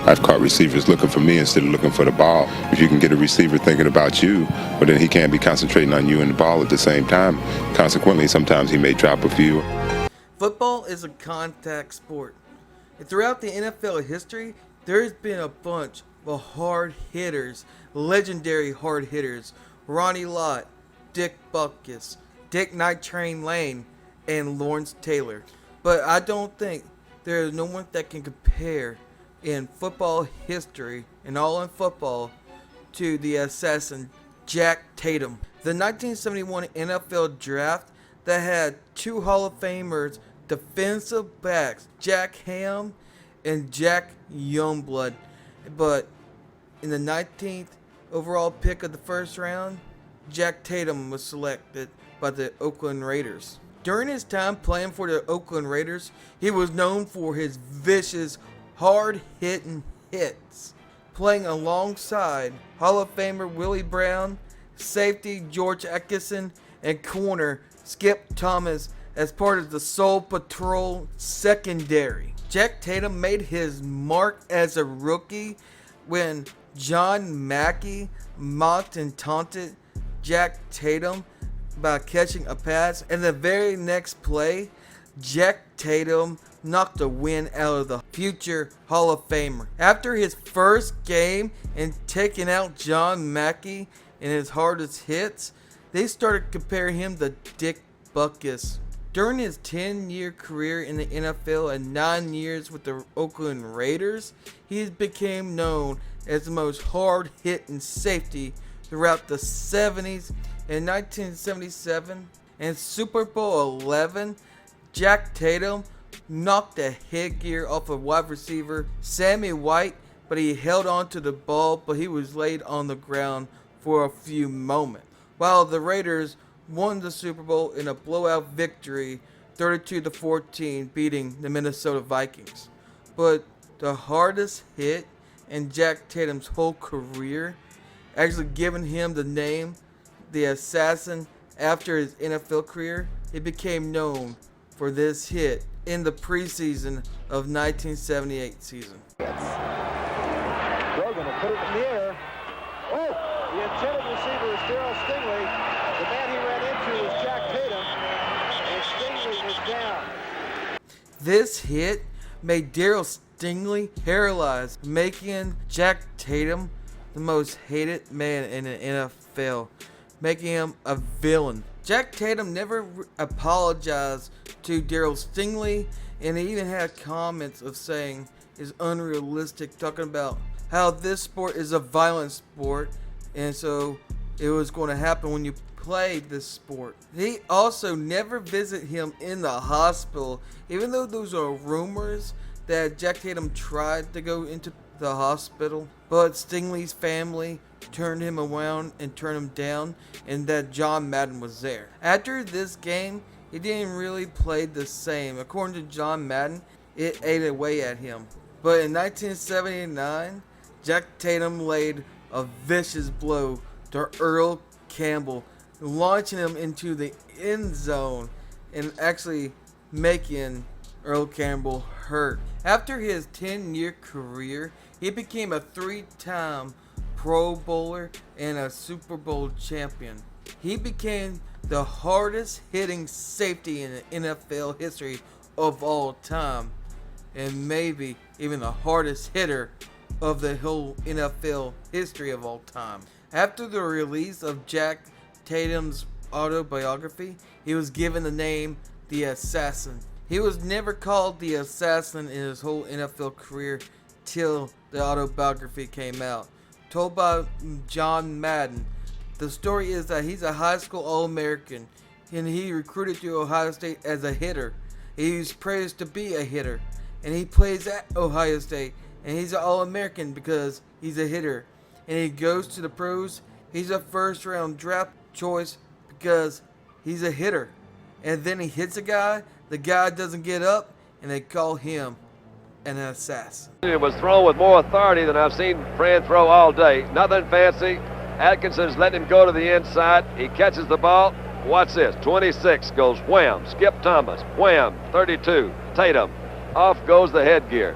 I've caught receivers looking for me instead of looking for the ball. If you can get a receiver thinking about you, well, then he can't be concentrating on you and the ball at the same time. Consequently, sometimes he may drop a few. Football is a contact sport. And throughout the NFL history, there's been a bunch of hard hitters, legendary hard hitters. Ronnie Lott, Dick Butkus, Dick Night Train Lane, and Lawrence Taylor. But I don't think there is no one that can compare in football history and all in football to the assassin Jack Tatum. The 1971 NFL draft that had two Hall of Famers, defensive backs, Jack Ham and Jack Youngblood. But in the 19th overall pick of the first round, Jack Tatum was selected by the Oakland Raiders. During his time playing for the Oakland Raiders, he was known for his vicious, hard-hitting hits, playing alongside Hall of Famer Willie Brown, safety George Atkinson, and corner Skip Thomas as part of the Soul Patrol secondary. Jack Tatum made his mark as a rookie when John Mackey mocked and taunted Jack Tatum by catching a pass, and the very next play, Jack Tatum knocked the wind out of the future Hall of Famer. After his first game and taking out John Mackey in his hardest hits, they started comparing him to Dick Butkus. During his 10-year career in the NFL and 9 years with the Oakland Raiders, he became known as the most hard-hitting safety throughout the 70s. In 1977 and Super Bowl 11, Jack Tatum knocked the headgear off of wide receiver Sammy White, but he held on to the ball, but he was laid on the ground for a few moments. While the Raiders won the Super Bowl in a blowout victory, 32-14, beating the Minnesota Vikings. But the hardest hit in Jack Tatum's whole career, actually giving him the name the Assassin after his NFL career, he became known for this hit in the preseason of 1978 season. They're going to put it in the air. Oh, the intended receiver is Darryl Stingley. The man he ran into is Jack Tatum, and Stingley is down. This hit made Darryl Stingley paralyzed, making Jack Tatum the most hated man in the NFL, making him a villain. Jack Tatum never apologized to Darryl Stingley, and he even had comments of saying it's unrealistic, talking about how this sport is a violent sport, and so it was going to happen when you play this sport. He also never visited him in the hospital, even though those are rumors that Jack Tatum tried to go into the hospital, but Stingley's family turned him around and turned him down, and that John Madden was there. After this game, he didn't really play the same. According to John Madden, it ate away at him. But in 1979, Jack Tatum laid a vicious blow to Earl Campbell, launching him into the end zone and actually making Earl Campbell hurt. After his 10-year career, he became a 3-time Pro Bowler and a Super Bowl champion. He became the hardest hitting safety in the NFL history of all time, and maybe even the hardest hitter of the whole NFL history of all time. After the release of Jack Tatum's autobiography, he was given the name The Assassin. He was never called The Assassin in his whole NFL career till the autobiography came out. Told by John Madden, the story is that he's a high school All-American, and he recruited to Ohio State as a hitter. He's praised to be a hitter, and he plays at Ohio State, and he's an All-American because he's a hitter. And he goes to the pros, he's a first-round draft choice because he's a hitter. And then he hits a guy, the guy doesn't get up, and they call him an assassin. It was thrown with more authority than I've seen Fran throw all day. Nothing fancy. Atkinson's letting him go to the inside. He catches the ball. Watch this. 26 goes wham. Skip Thomas. Wham. 32. Tatum. Off goes the headgear.